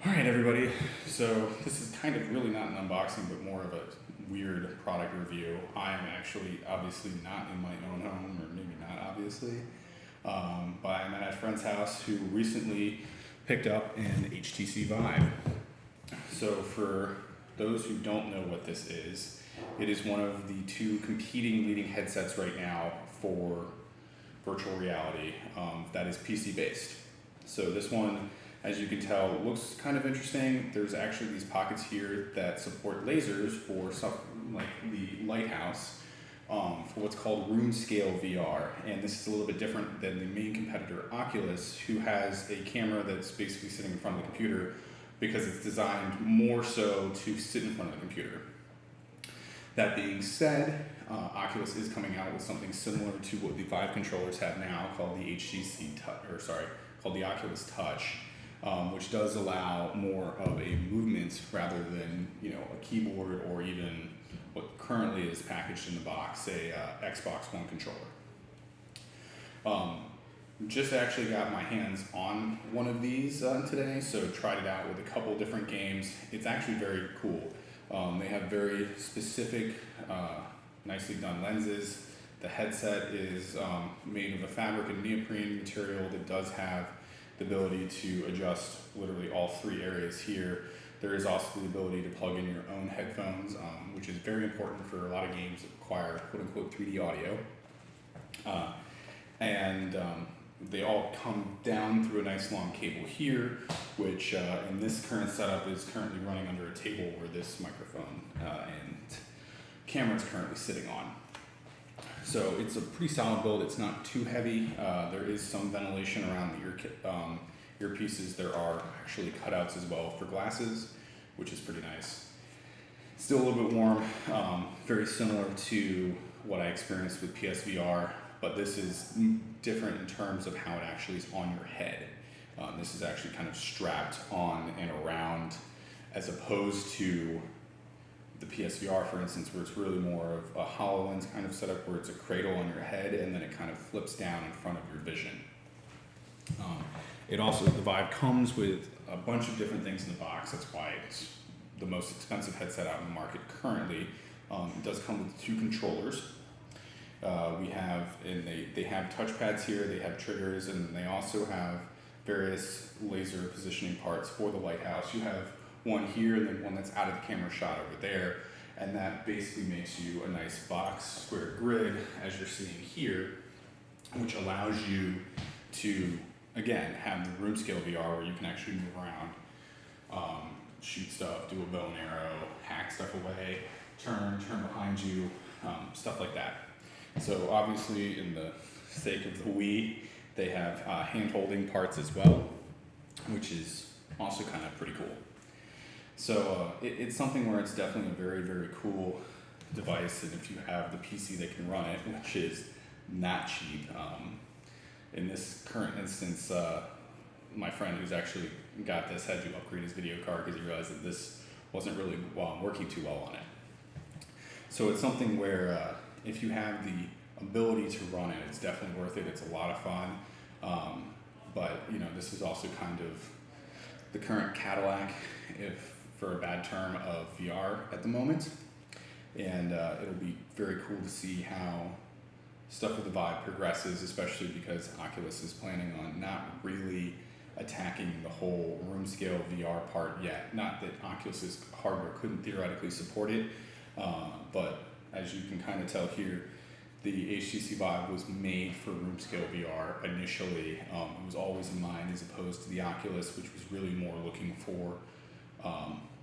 All right, everybody. So this is kind of really not an unboxing, but more of a weird product review. I am actually obviously not in my own home, or maybe not obviously, but I'm at a friend's house who recently picked up an HTC Vive. So for those who don't know what this is, it is one of the two competing leading headsets right now for virtual reality that is PC based. So this one, as you can tell, looks kind of interesting. There's actually these pockets here that support lasers for stuff like the Lighthouse for what's called roomscale VR. And this is a little bit different than the main competitor Oculus, who has a camera that's basically sitting in front of the computer because it's designed more so to sit in front of the computer. That being said, Oculus is coming out with something similar to what the Vive controllers have now, called the called the Oculus Touch, which does allow more of a movement rather than a keyboard or even what currently is packaged in the box, a Xbox One controller. Just actually got my hands on one of these today, so tried it out with a couple different games. It's actually very cool. They have very specific, nicely done lenses. The headset is made of a fabric and neoprene material that does have the ability to adjust literally all three areas here. There is also the ability to plug in your own headphones, which is very important for a lot of games that require quote-unquote 3D audio. They all come down through a nice long cable here, which in this current setup is currently running under a table where this microphone and camera is currently sitting on. So it's a pretty solid build. It's not too heavy. There is some ventilation around the earpieces. There are actually cutouts as well for glasses, which is pretty nice. Still a little bit warm, very similar to what I experienced with PSVR, but this is different in terms of how it actually is on your head. This is actually kind of strapped on and around, as opposed to the PSVR, for instance, where it's really more of a HoloLens kind of setup where it's a cradle on your head and then it kind of flips down in front of your vision. The Vive comes with a bunch of different things in the box. That's why it's the most expensive headset out in the market currently. It does come with two controllers. They have touchpads here, they have triggers, and they also have various laser positioning parts for the Lighthouse. You have one here and then one that's out of the camera shot over there, and that basically makes you a nice box square grid as you're seeing here, which allows you to again have the room scale VR where you can actually move around, shoot stuff, do a bow and arrow, hack stuff away, turn behind you, stuff like that. So obviously, in the sake of the Wii, they have hand-holding parts as well, which is also kind of pretty cool. So it's something where it's definitely a very, very cool device, and if you have the PC that can run it, which is not cheap. In this current instance, my friend who's actually got this had to upgrade his video card because he realized that this wasn't really working too well on it. So it's something where if you have the ability to run it, it's definitely worth it. It's a lot of fun. But this is also kind of the current Cadillac, if for a bad term, of VR at the moment. And it'll be very cool to see how stuff with the Vive progresses, especially because Oculus is planning on not really attacking the whole room scale VR part yet. Not that Oculus's hardware couldn't theoretically support it, but as you can kind of tell here, the HTC Vive was made for room scale VR initially. It was always in mind, as opposed to the Oculus, which was really more looking for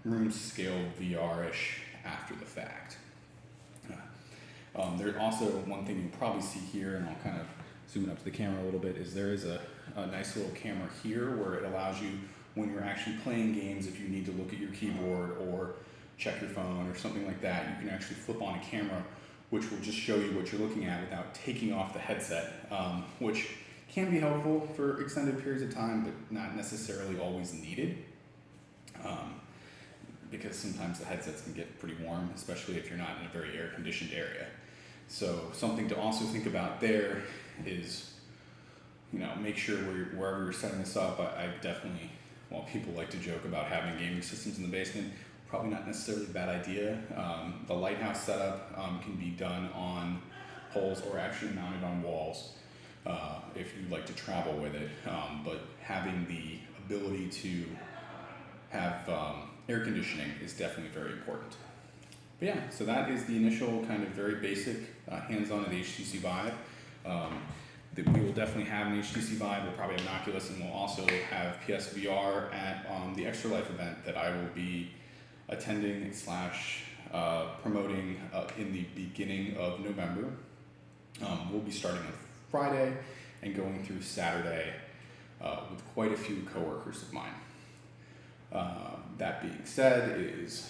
room scale VR-ish after the fact. There's also one thing you'll probably see here, and I'll kind of zoom it up to the camera a little bit, is there is a nice little camera here where it allows you, when you're actually playing games, if you need to look at your keyboard or check your phone or something like that, you can actually flip on a camera which will just show you what you're looking at without taking off the headset, which can be helpful for extended periods of time, but not necessarily always needed, because sometimes the headsets can get pretty warm, especially if you're not in a very air-conditioned area. So something to also think about there is, make sure wherever you're setting this up, I definitely while people like to joke about having gaming systems in the basement, probably not necessarily a bad idea. The Lighthouse setup can be done on poles or actually mounted on walls if you like to travel with it. But having the ability to have air conditioning is definitely very important. But yeah, so that is the initial kind of very basic hands-on of the HTC Vive. We will definitely have an HTC Vive, we'll probably have an Oculus, and we'll also have PSVR at the Extra Life event that I will be attending / promoting in the beginning of November. We'll be starting on Friday and going through Saturday with quite a few coworkers of mine. That being said, it's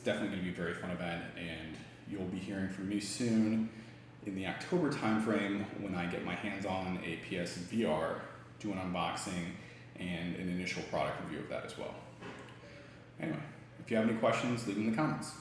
definitely going to be a very fun event, and you'll be hearing from me soon in the October timeframe when I get my hands on a PSVR, do an unboxing, and an initial product review of that as well. Anyway, if you have any questions, leave them in the comments.